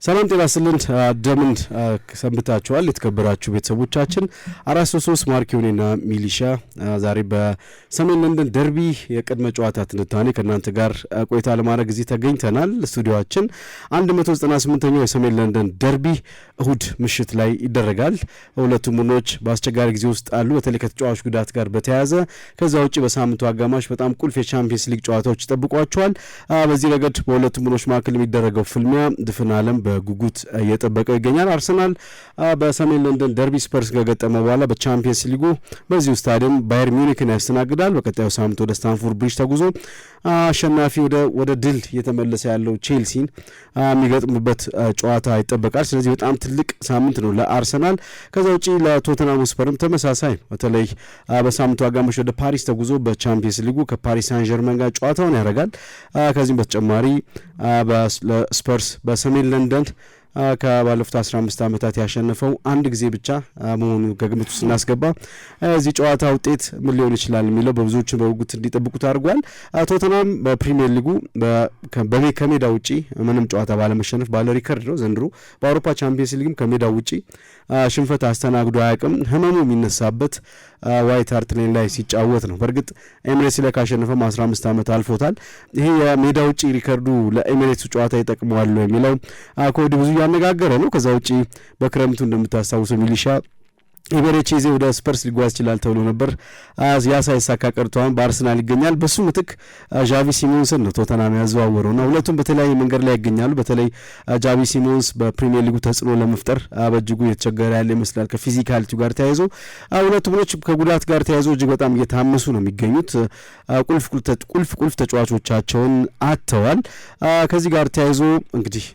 ሰላም ጤና ይስጥልን እንደምን ሰንብታችኋል የተከበራችሁ ቤተሰቦቻችን 433 ማርኪዮኔና ሚሊሻ ዛሬ በሰሜን ለንደን ደርቢ የቅድመ ጨዋታ ትንታኔ ከናንተ ጋር ቆይታ ለማድረግ እዚህ ተገኝተናል ስቱዲዮአችን 198ኛው የሰሜን ለንደን ደርቢ እሁድ ምሽት ላይ ይደረጋል ሁለቱም ቡድኖች በአስቸጋሪ ጊዜ ውስጥ አሉ በተለይ ከተጫዋች ጉዳት ጋር በተያያዘ ከዛ ውጪ በሳምንቱ አጋማሽ በጣም ቁልፍ የቻምፒየንስ ሊግ ጨዋታዎች ይጠብቋቸዋል በዚህ ረገድ በሁለቱም ቡድኖች መካከል የሚደረገው ፍልሚያ ድፍን ዓለም በጉጉት እየጠበቀው ይገኛል አርሰናል በሰሜን ለንደን ደርቢ ስፐርስ ገገጠመ በኋላ በቻምፒየንስ ሊጉ በዚሁ ስታዲየም ባየር ሚዩኒክን ያስተናግዳል በቀጣዩ ሳምንት ወደ ስታንፎርድ ብሪጅ ተጉዞ አሸናፊ ወደ ድል እየተመለሰ ያለው ቼልሲን የሚገጥምበት ጨዋታ ይጠበቃል ስለዚህ በጣም ትልቅ ሳምንት ነው ለአርሰናል ከዛ ውጪ ለቶተንሃም ስፐርም ተመሳሳይ ነው በተለይ በሳምንቱ አጋማሽ ወደ ፓሪስ ተጉዞ በቻምፒየንስ ሊጉ ከፓሪስ ሳን ጀርመን ጋር ጨዋታውን ያደርጋል ከዚህም በተጨማሪ ለስፐርስ በሰሜን ለንደን ከባለፉት 15 ዓመታት ያሸነፈው አንድ ጊዜ ብቻ መሆኑ ከግምት ውስጥ እናስገባ እዚህ ጨዋታ ውጤት ምን ሊሆን ይችላል የሚለው በብዙዎች በጉጉት እንዲጠብቁት አድርጓል ቶተንሃም በፕሪሚየር ሊጉ ከሜዳ ውጪ ምንም ጨዋታ ባለመሸነፍ ባለ ሪከርድ ነው ዘንድሮ በአውሮፓ ቻምፒየንስ ሊግም ከሜዳ ውጪ ሽንፈት አስተናግዶ አያውቅም ህመሙ የሚነሳበት ዋይት ሃርት ሌን ላይ ሲጫወት ነው በርግጥ ኤሚሬትስ ላይ ካሸነፈም 15 ዓመት አልፎታል ይሄ የሜዳ ውጪ ሪከርዱ ለኤሚሬትስ ጨዋታ ይጠቅመዋል የሚለው ኮዲ ብዙ ያነጋገረ ነው ከዛ ውጪ በክረምቱ እንደምታስታውሰው ሚሊሻ ኢቤሬቺዜ ወደ ስፐርስ ሊጓዝ ይችላል ተብሎ ነበር ያሳይሳካ ቀርቷን በአርሰናል ይገኛል በሱ ምትክ ጃቪ ሲሞንስን ነው ቶተንሃም ያዘዋወረውና ሁለቱም በተለያየ መንገድ ላይ ያገኛሉ በተለይ ጃቪ ሲሞንስ በፕሪሚየር ሊጉ ተጽዕኖ ለመፍጠር በእጅጉ የተቸገረ ያለ ይመስላል ከፊዚካሊቲው ጋር ተያይዞ ሁለቱም ቡድኖች ከጉዳት ጋር ተያይዞ እጅግ በጣም እየታመሱ ነው የሚገኙት ቁልፍ ተጫዋቾቻቸውን አጥተዋል ከዚህ ጋር ተያይዞ እንግዲህ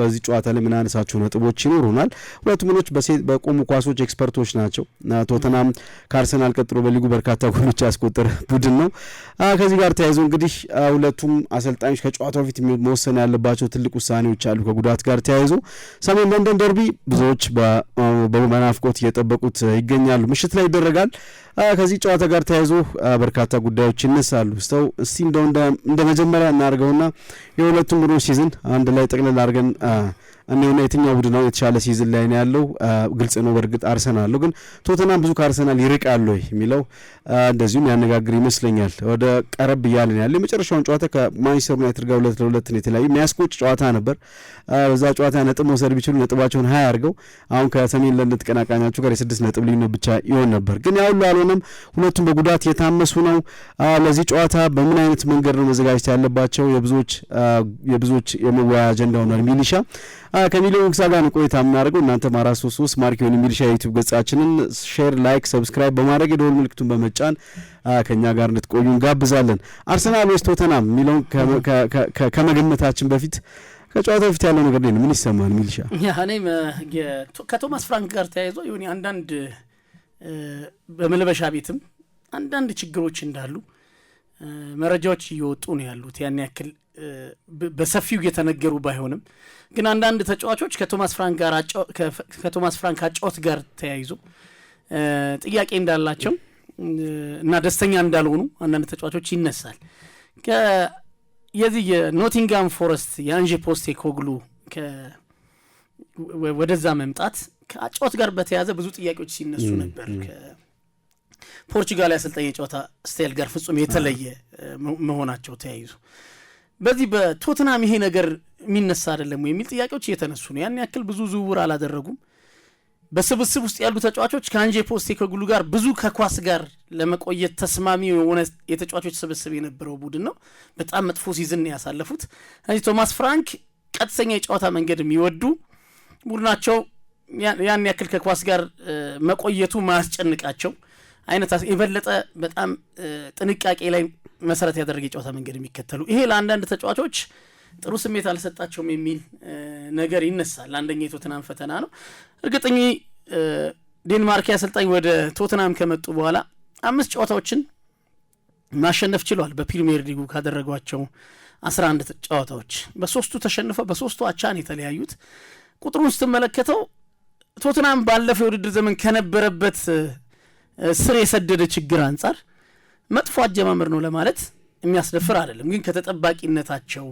በዚህ ጨዋታ ላይ ምን አነሳቸው ነጥቦች ይኖሩናል ሁለቱም ቡድኖች በቆሙ ኳሶች ኤክስፐርቶች ናቸው ቶተንሃም ከአርሰናል ቀጥሎ በሊጉ በርካታ ጎሎች ያስቆጠረ ቡድን ነው ከዚህ ጋር ተያይዞ እንግዲህ ሁለቱም አሰልጣኞች ከጨዋታው በፊት መወሰን ያለባቸው ትልቅ ውሳኔዎች አሉ ከጉዳት ጋር ተያይዞ ሰሜን ለንደን ደርቢ ብዙዎች በመናፍቆት እየጠበቁት ይገኛሉ ምሽት ላይ ይደረጋል ከዚህ ጨዋታ ጋር ተያይዞ በርካታ ጉዳዮች ይነሳሉ እስቲ እንደ መጀመሪያ እናርገውና የሁለቱም ቡድኖች ሲዝን አንድ ላይ ጠቅለል አድርገን እኔውና የትኛው ቡድን ነው የተሻለ ሲዝን ላይ ነው ያለው ግልጽ ነው በርግጥ አርሰናል ነው ግን ቶተንሃም ብዙ ከአርሰናል ይርቃል ወይ የሚለው እንደዚሁም ያነጋግር ይመስለኛል ወደ ቀረብ ይያልን ያለው የመጨረሻውን ጨዋታ ከማንቸስተር ዩናይትድ ጋር 2-2 ነው የተለያዩ የሚያስቆጭ ጨዋታ ነበር በዛ ጨዋታ ነጥብ መውሰድ ቢችሉ ነጥባቸውን 20 አድርገው አሁን ከሰሜን ለንደን ተቀናቃኛቸው ጋር የ6 ነጥብ ልዩነት ብቻ ይሆን ነበር ግን ያው አልሆነም ሁለቱም በጉዳት የታመሱ ነው ለዚህ ጨዋታ በምን አይነት መንገድ ነው መዘጋጀት ያለባቸው የብዙዎች የመወያያ አጀንዳ ሆኗል ሚሊሻ ከሚሊዮን ግሳ ጋር ነው ቆይታ የምናደርገው እናንተ 433 ማርኪዮን ሚሊሻ ዩቲዩብ ገጻችንን ሼር ላይክ ሰብስክራይብ በማድረግ የደወል ምልክቱን በመጫን ከኛ ጋር እንድትቆዩ እንጋብዛለን አርሰናል ወይስ ቶተንሃም የሚለውን ከመገመታችን በፊት ከጨዋታው በፊት ያለው ነገር ምን ይሰማል ሚሊሻ እኔም ከቶማስ ፍራንክ ጋር ተያይዞ ይሁን አንዳንድ በመለበሻ ቤትም አንዳንድ ችግሮች እንዳሉ መረጃዎች እየወጡ ነው ያሉት ያን ያክል በሰፊው እየተነገሩ ባይሆንም ግን አንዳንድ ተጫዋቾች ከቶማስ ፍራንክ አጫወት ጋር ተያይዞ ጥያቄ እንዳላቸው እና ደስተኛ እንዳልሆኑ አንዳንድ ተጫዋቾች ይነሳል የዚህ የኖቲንጋም ፎረስት የአንጄ ፖስቴኮግሉ ወደዛ መምጣት ከአጫወት ጋር በተያያዘ ብዙ ጥያቄዎች ሲነሱ ነበር ከፖርቹጋል አሰልጣኝ የጨዋታ ስታይል ጋር ፍጹም የተለየ መሆናቸው ተያይዞ በዚህ በቶተንሃም ይሄ ነገር የሚነሳ አይደለም ወይ የሚል ጥያቄዎች እየተነሱ ነው ያን ያክል ብዙ ዝውውር አላደረጉም በስብስብ ውስጥ ያሉ ተጫዋቾች ከአንጄ ፖስቴኮግሉ ጋር ብዙ ከኳስ ጋር ለመቆየት ተስማሚ የሆነ የተጫዋቾች ስብስብ የነበረው ቡድን ነው በጣም መጥፎ ሲዝን ያሳለፉት ስለዚህ ቶማስ ፍራንክ ቀጥተኛ የጨዋታ መንገድ የሚወዱ ቡድናቸው ያን ያክል ከኳስ ጋር መቆየቱ ማያስጨንቃቸው አይነት የበለጠ በጣም ጥንቃቄ ላይ መሰረት ያደረገ የጨዋታ መንገድ የሚከተሉ ይሄ ለአንዳንድ ተጫዋቾች ጥሩ ስሜት አልሰጣቸውም የሚል ነገር ይነሳል አንደኛ የቶተንሃም ፈተና ነው እርግጠኛ ዴንማርክ አሰልጣኝ ወደ ቶተንሃም ከመጡ በኋላ 5 ጨዋታዎችን ማሸነፍ ችሏል በፕሪሚየር ሊጉ ካደረጓቸው 11 ጨዋታዎች በሶስቱ ተሸንፈው በሶስቱ አቻን የተለያዩት ቁጥሩን ስትመለከተው ቶተንሃም ባለፈው የውድድር ዘመን ከነበረበት ስር የሰደደ ችግር አንፃር መጥፎ አጀማመር ነው ለማለት የሚያስደፍር አይደለም። ግን ከተጠባቂነታቸው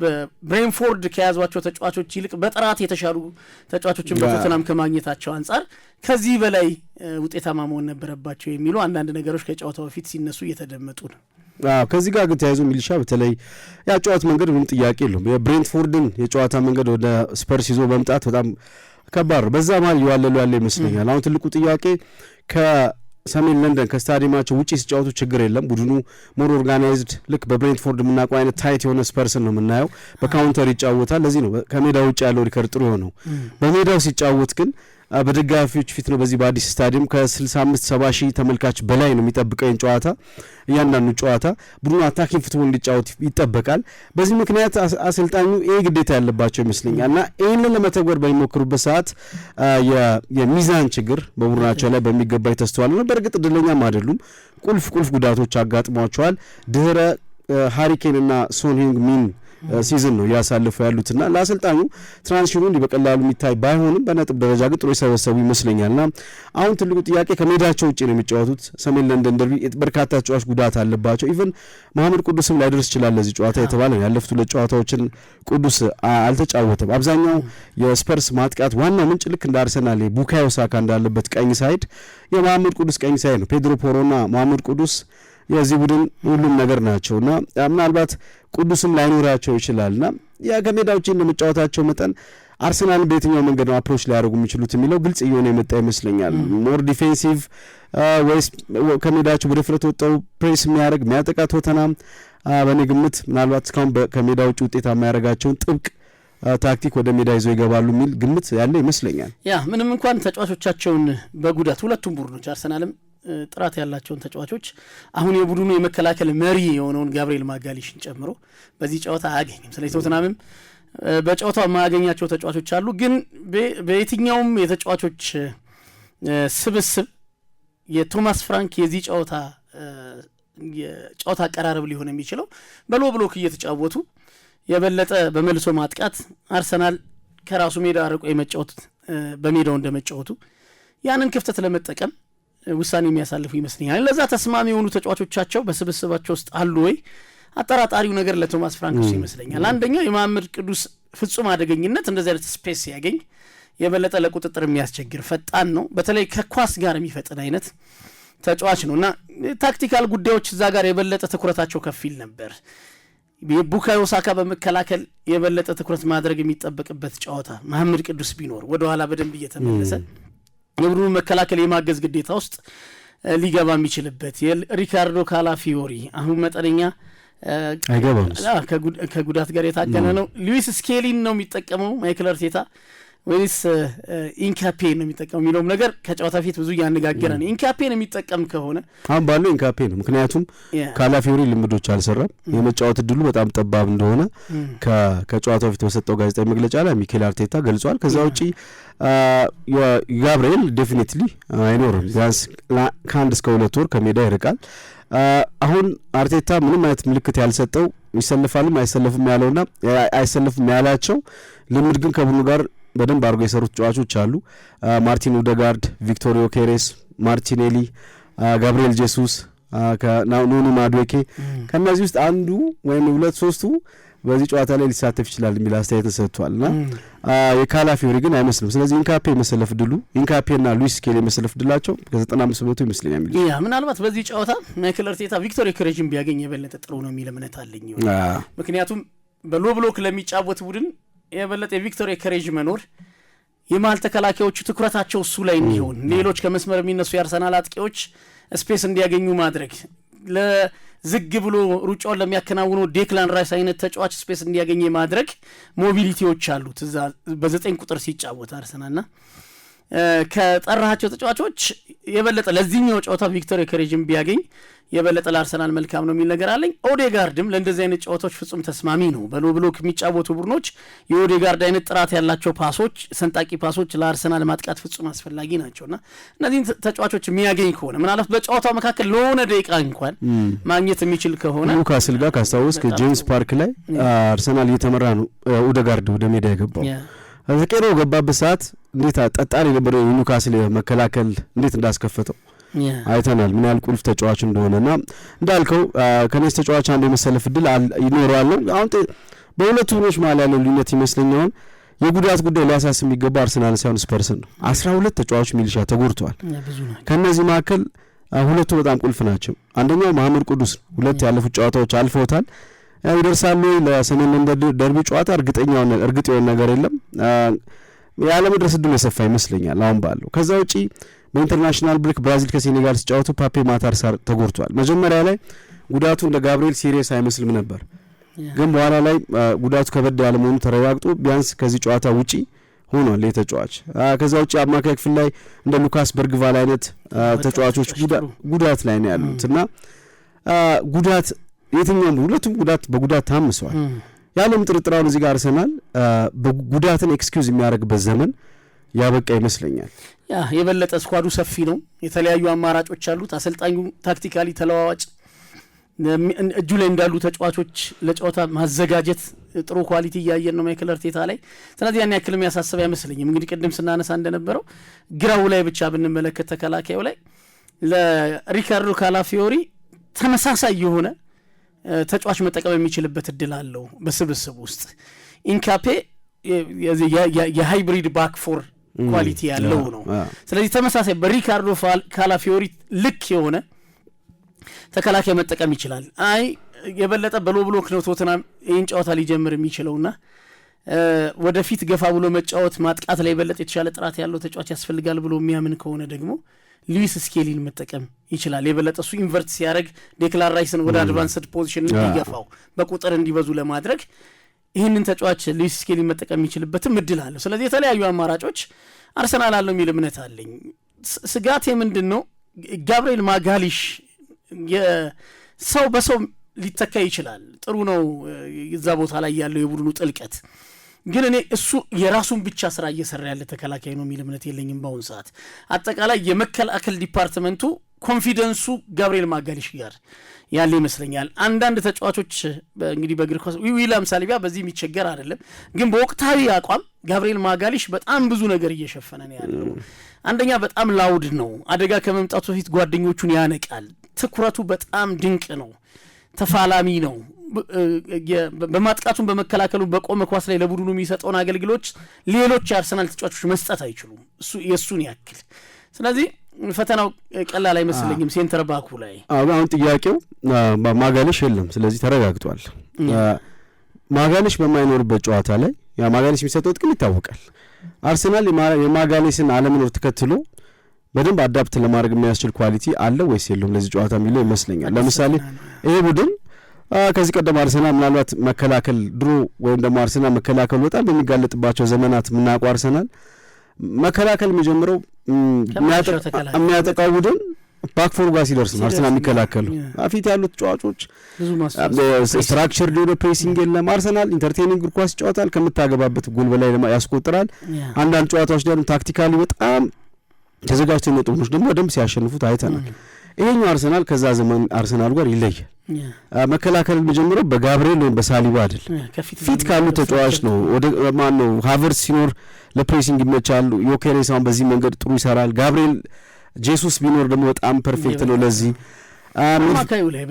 በብሬንፎርድ ከያዟቸው ተጫዋቾች ይልቅ በጥራት የተሻሉ ተጫዋቾችን በቶተናም ከማግኘታቸው አንጻር ከዚህ በላይ ውጤታማ መሆን ነበረባቸው የሚሉ አንዳንድ ነገሮች ከጨዋታው በፊት ሲነሱ እየተደመጡ ነው። ከዚህ ጋር ግን ተያይዞ ሚሊሻ በተለይ ያጨዋት መንገድ ምንም ጥያቄ የለውም። የብሬንትፎርድን የጨዋታ መንገድ ወደ ስፐርስ ይዞ መምጣት በጣም ከባድ ነው። በዛ መሀል እየዋለሉ ያለ ይመስለኛል። አሁን ትልቁ ጥያቄ ከሰሜን ለንደን ከስታዲየማቸው ውጪ ሲጫወቱ ችግር የለም። ቡድኑ ሞር ኦርጋናይዝድ ልክ በብሬንትፎርድ የምናውቀው አይነት ታይት የሆነ ስፐርስን ነው የምናየው። በካውንተር ይጫወታል። ለዚህ ነው ከሜዳ ውጭ ያለው ሪከርድ ጥሩ የሆነው። በሜዳው ሲጫወት ግን በደጋፊዎች ፊት ነው። በዚህ በአዲስ ስታዲየም ከ65-70 ሺህ ተመልካች በላይ ነው የሚጠብቀው ጨዋታ። እያንዳንዱ ጨዋታ ቡድኑ አታኪንግ ፉትቦል እንዲጫወት ይጠበቃል። በዚህ ምክንያት አሰልጣኙ ይሄ ግዴታ ያለባቸው ይመስለኛል እና ይህንን ለመተግበር በሚሞክሩበት ሰዓት የሚዛን ችግር በቡድናቸው ላይ በሚገባ ይተስተዋል ነው። በእርግጥ እድለኛም አይደሉም። ቁልፍ ጉዳቶች አጋጥሟቸዋል። ድህረ ሃሪኬንና ሶን ሂንግ ሚን ሲዝን ነው ያሳልፉ ያሉትና ለአሰልጣኙ ትራንዚሽኑ እንዲህ በቀላሉ የሚታይ ባይሆንም በነጥብ ደረጃ ግን ጥሩ የሰበሰቡ ይመስለኛልና አሁን ትልቁ ጥያቄ ከሜዳቸው ውጪ ነው የሚጫወቱት። ሰሜን ለንደን ደርቢ በርካታ ተጫዋች ጉዳት አለባቸው። ኢቭን መሐመድ ቅዱስም ላይደርስ ይችላል ለዚህ ጨዋታ የተባለ ነው። ያለፉት 2 ጨዋታዎችን ቅዱስ አልተጫወተም። አብዛኛው የስፐርስ ማጥቃት ዋናው ምንጭ ልክ እንደ አርሰናል ቡካዮ ሳካ እንዳለበት ቀኝ ሳይድ የመሐመድ ቅዱስ ቀኝ ሳይድ ነው። ፔድሮ ፖሮና መሐመድ ቅዱስ የዚህ ቡድን ሁሉም ነገር ናቸውና ምናልባት ቅዱስም ላይኖራቸው ይችላልና ያ ከሜዳ ውጪ እንደመጫወታቸው መጠን አርሰናል በየትኛው መንገድ ነው አፕሮች ሊያደርጉ የሚችሉት የሚለው ግልጽ እየሆነ የመጣ ይመስለኛል። ሞር ዲፌንሲቭ ወይስ ከሜዳቸው በድፍረት ወጣው ፕሬስ የሚያጠቃ ቶተናም በእኔ ግምት ምናልባት እስካሁን ከሜዳ ውጪ ውጤታማ ያደርጋቸውን ጥብቅ ታክቲክ ወደ ሜዳ ይዘው ይገባሉ የሚል ግምት ያለ ይመስለኛል። ምንም እንኳን ተጫዋቾቻቸውን በጉዳት ሁለቱም ቡድኖች አርሰናልም ጥራት ያላቸውን ተጫዋቾች አሁን የቡድኑ የመከላከል መሪ የሆነውን ጋብሪኤል ማጋሊሽን ጨምሮ በዚህ ጨዋታ አያገኝም። ስለዚህ ቶተናምም በጨዋታው የማያገኛቸው ተጫዋቾች አሉ። ግን በየትኛውም የተጫዋቾች ስብስብ የቶማስ ፍራንክ የዚህ ጨዋታ አቀራረብ ሊሆን የሚችለው በሎ ብሎክ እየተጫወቱ የበለጠ በመልሶ ማጥቃት አርሰናል ከራሱ ሜዳ አርቆ የመጫወት በሜዳው እንደመጫወቱ ያንን ክፍተት ለመጠቀም ውሳኔ የሚያሳልፉ ይመስለኛል። ለዛ ተስማሚ የሆኑ ተጫዋቾቻቸው በስብስባቸው ውስጥ አሉ ወይ? አጠራጣሪው ነገር ለቶማስ ፍራንክ ይመስለኛል። አንደኛው የመሐመድ ቅዱስ ፍጹም አደገኝነት እንደዚህ አይነት ስፔስ ያገኝ የበለጠ ለቁጥጥር የሚያስቸግር ፈጣን ነው። በተለይ ከኳስ ጋር የሚፈጥን አይነት ተጫዋች ነውና ታክቲካል ጉዳዮች እዛ ጋር የበለጠ ትኩረታቸው ከፊል ነበር። ቡካዮ ሳካ በመከላከል የበለጠ ትኩረት ማድረግ የሚጠበቅበት ጨዋታ መሐመድ ቅዱስ ቢኖር ወደ ኋላ በደንብ እየተመለሰ የቡድኑ መከላከል የማገዝ ግዴታ ውስጥ ሊገባ የሚችልበት የሪካርዶ ካላፊዮሪ አሁን መጠነኛ ከጉዳት ጋር የታገነ ነው። ሉዊስ ስኬሊን ነው የሚጠቀመው ማይክል አርቴታ ወይስ ኢንካፔን ነው የሚጠቀመው የሚለውም ነገር ከጨዋታ ፊት ብዙ እያነጋገረ ነው። ኢንካፔን የሚጠቀም ከሆነ አሁን ባለው ኢንካፔ ነው። ምክንያቱም ካላፊዮሪ ልምዶች አልሰራም። የመጫወት እድሉ በጣም ጠባብ እንደሆነ ከጨዋታው ፊት በሰጠው ጋዜጣዊ መግለጫ ላይ ሚኬል አርቴታ ገልጿል። ከዛ ውጪ ጋብሪኤል ዴፊኒትሊ አይኖርም። ቢያንስ ከ1 እስከ 2 ወር ከሜዳ ይርቃል። አሁን አርቴታ ምንም አይነት ምልክት ያልሰጠው ይሰልፋልም አይሰልፍም ያለውና አይሰልፍም ያላቸው ልምድ ግን ከቡድኑ ጋር በደንብ አድርገው የሰሩት ተጫዋቾች አሉ። ማርቲን ኡደጋርድ፣ ቪክቶሪዮ ኬሬስ፣ ማርቲኔሊ፣ ጋብሪኤል ጄሱስ፣ ኑኑ ማዱዌኬ ከእነዚህ ውስጥ አንዱ ወይም 2-3ቱ በዚህ ጨዋታ ላይ ሊሳተፍ ይችላል የሚል አስተያየት ተሰጥቷልና የካላፊዮሪ ግን አይመስልም። ስለዚህ ኢንካፔ የመሰለፍ ድሉ ኢንካፔና ሉዊስ ስኬሊ የመሰለፍ ድላቸው ከ95% ይመስለኛል። ምናልባት በዚህ ጨዋታ ማይክል አርቴታ ቪክቶሪዮ ኬሬጅን ቢያገኝ የበለጠ ጥሩ ነው የሚል እምነት አለኝ። ምክንያቱም በሎ ብሎክ ለሚጫወት ቡድን የበለጠ የቪክቶሪዮ ኬሬጅ መኖር የማል ተከላካዮቹ ትኩረታቸው እሱ ላይ እንዲሆን ሌሎች ከመስመር የሚነሱ የአርሰናል አጥቂዎች ስፔስ እንዲያገኙ ማድረግ ለዝግ ብሎ ሩጫውን ለሚያከናውነው ዴክላን ራይስ አይነት ተጫዋች ስፔስ እንዲያገኝ ማድረግ ሞቢሊቲዎች አሉት እዛ በ9 ቁጥር ሲጫወት አርሰናልና ከጠራቸው ተጫዋቾች የበለጠ ለዚህኛው ጨዋታ ቪክቶሪዮ ኬሬጅን ቢያገኝ የበለጠ ለአርሰናል መልካም ነው የሚል ነገር አለኝ። ኦዴጋርድም ለእንደዚህ አይነት ጨዋታዎች ፍጹም ተስማሚ ነው። በሎ ብሎክ የሚጫወቱ ቡድኖች የኦዴጋርድ አይነት ጥራት ያላቸው ፓሶች፣ ሰንጣቂ ፓሶች ለአርሰናል ማጥቃት ፍጹም አስፈላጊ ናቸውና እነዚህን ተጫዋቾች የሚያገኝ ከሆነ ምናልባት በጨዋታው መካከል ለሆነ ደቂቃ እንኳን ማግኘት የሚችል ከሆነ ኒውካስል ጋር ካስታወስክ ጄምስ ፓርክ ላይ አርሰናል እየተመራ ነው ኦዴጋርድ ወደ ሜዳ የገባው ተቀይሮ ገባበት ሰዓት እንዴት ጠጣሪ ነበር። ኒውካስል መከላከል እንዴት እንዳስከፈተው አይተናል ምን ያህል ቁልፍ ተጫዋች እንደሆነና እንዳልከው ከነዚህ ተጫዋች አንድ የመሰለፍ እድል ይኖራል። አሁን በሁለቱ ቡድኖች መሀል ያለው ልዩነት ይመስለኛል የጉዳት ጉዳይ ሊያሳስብ የሚገባ አርሰናል ሳይሆን ስፐርስን ነው። 12 ተጫዋቾች ሚሊሻ ተጎድተዋል። ከነዚህ መካከል ሁለቱ በጣም ቁልፍ ናቸው። አንደኛው መሐመድ ቅዱስ ሁለት ያለፉት ጨዋታዎች አልፈውታል። ይደርሳሉ ለሰሜን ለንደን ደርቢ ጨዋታ እርግጥ የሆነ ነገር የለም። ያለመድረስ እድሉ የሰፋ ይመስለኛል አሁን ባለው። ከዛ ውጪ በኢንተርናሽናል ብሬክ ብራዚል ከሴኔጋል ሲጫወቱ ፓፔ ማታር ሳር ተጎድቷል። መጀመሪያ ላይ ጉዳቱ እንደ ጋብሪኤል ሲሪየስ አይመስልም ነበር፣ ግን በኋላ ላይ ጉዳቱ ከበድ ያለ መሆኑ ተረጋግጦ ቢያንስ ከዚህ ጨዋታ ውጪ ሆኗል የተጫዋች። ከዛ ውጪ አማካይ ክፍል ላይ እንደ ሉካስ በርግቫል አይነት ተጫዋቾች ጉዳት ላይ ነው ያሉት እና ጉዳት የትኛውም ሁለቱም በጉዳት ታምሰዋል። ያለም ጥርጥራውን እዚህ ጋር አርሰናል በጉዳትን ኤክስኪውዝ የሚያደርግበት ዘመን ያበቃ ይመስለኛል። የበለጠ ስኳዱ ሰፊ ነው፣ የተለያዩ አማራጮች አሉት። አሰልጣኙ ታክቲካሊ ተለዋዋጭ እጁ ላይ እንዳሉ ተጫዋቾች ለጨዋታ ማዘጋጀት ጥሩ ኳሊቲ እያየን ነው ማይክል አርቴታ ላይ። ስለዚህ ያን ያክል የሚያሳስብ አይመስለኝም። እንግዲህ ቅድም ስናነሳ እንደነበረው ግራው ላይ ብቻ ብንመለከት ተከላካዩ ላይ ለሪካርዶ ካላፊዮሪ ተመሳሳይ የሆነ ተጫዋች መጠቀም የሚችልበት እድል አለው በስብስብ ውስጥ። ኢንካፔ የሃይብሪድ ባክ ፎር ኳሊቲ ያለው ነው። ስለዚህ ተመሳሳይ በሪካርዶ ካላፊዮሪ ልክ የሆነ ተከላካይ መጠቀም ይችላል። የበለጠ በሎ ብሎክ ነው ቶተናም ይህን ጨዋታ ሊጀምር የሚችለውና ወደፊት ገፋ ብሎ መጫወት ማጥቃት ላይ የበለጠ የተሻለ ጥራት ያለው ተጫዋች ያስፈልጋል ብሎ የሚያምን ከሆነ ደግሞ ሉዊስ ስኬሊን መጠቀም ይችላል። የበለጠ እሱ ኢንቨርት ሲያደርግ ዴክላን ራይስን ወደ አድቫንስድ ፖዚሽን እንዲገፋው በቁጥር እንዲበዙ ለማድረግ ይህንን ተጫዋች ሉዊስ ስኬሊን መጠቀም የሚችልበትም እድል አለው። ስለዚህ የተለያዩ አማራጮች አርሰናል አለው የሚል እምነት አለኝ። ስጋቴ ምንድን ነው? ጋብሪኤል ማጋሊሽ ሰው በሰው ሊተካ ይችላል፣ ጥሩ ነው እዛ ቦታ ላይ ያለው የቡድኑ ጥልቀት፣ ግን እኔ እሱ የራሱን ብቻ ስራ እየሰራ ያለ ተከላካይ ነው የሚል እምነት የለኝም። በአሁኑ ሰዓት አጠቃላይ የመከላከል ዲፓርትመንቱ ኮንፊደንሱ ጋብሪኤል ማጋሊሽ ጋር ያለ ይመስለኛል። አንዳንድ ተጫዋቾች እንግዲህ በእግር ኳስ ዊሊያም ሳሊባ በዚህ የሚቸገር አይደለም፣ ግን በወቅታዊ አቋም ጋብሪኤል ማጋሊሽ በጣም ብዙ ነገር እየሸፈነ ነው ያለው። አንደኛ በጣም ላውድ ነው፣ አደጋ ከመምጣቱ በፊት ጓደኞቹን ያነቃል፣ ትኩረቱ በጣም ድንቅ ነው፣ ተፋላሚ ነው። በማጥቃቱን በመከላከሉ በቆመ ኳስ ላይ ለቡድኑ የሚሰጠውን አገልግሎት ሌሎች የአርሰናል ተጫዋቾች መስጠት አይችሉም እሱ የእሱን ያክል። ስለዚህ ፈተናው ቀላል አይመስለኝም ሴንተር ባኩ ላይ። አሁን ጥያቄው ማጋሊሽ የለም፣ ስለዚህ ተረጋግጧል። ማጋሊሽ በማይኖርበት ጨዋታ ላይ ያ ማጋሊሽ የሚሰጠው ጥቅም ይታወቃል። አርሰናል የማጋሊሽን አለመኖር ተከትሎ በደንብ አዳፕት ለማድረግ የሚያስችል ኳሊቲ አለ ወይስ የለውም ለዚህ ጨዋታ የሚለው ይመስለኛል። ለምሳሌ ይሄ ቡድን ከዚህ ቀደም አርሰናል ምናልባት መከላከል ድሮ ወይም ደግሞ አርሰናል መከላከል በጣም በሚጋለጥባቸው ዘመናት የምናውቀው አርሰናል መከላከል የሚጀምረው የሚያጠቃው ቡድን ባክፎር ጋር ሲደርስ ነው አርሰናል የሚከላከሉ። ፊት ያሉት ተጫዋቾች ስትራክቸር ዲዮ ፕሬሲንግ የለም። አርሰናል ኢንተርቴኒንግ እግር ኳስ ይጫወታል፣ ከምታገባበት ጎል በላይ ያስቆጥራል። አንዳንድ ጨዋታዎች ደግሞ ታክቲካሊ በጣም ተዘጋጅቶ የመጡ ቡድኖች ደግሞ በደንብ ሲያሸንፉት አይተናል። ይሄኛው አርሰናል ከዛ ዘመን አርሰናል ጋር ይለያል። መከላከል የሚጀምረው በጋብሪኤል ወይም በሳሊባ አይደል፣ ፊት ካሉ ተጫዋች ነው። ወደ ማን ነው ሃቨርስ ሲኖር ለፕሬሲንግ ይመቻሉ። ዮኬሬሳውን በዚህ መንገድ ጥሩ ይሰራል። ጋብሪኤል ጄሱስ ቢኖር ደግሞ በጣም ፐርፌክት ነው ለዚህ።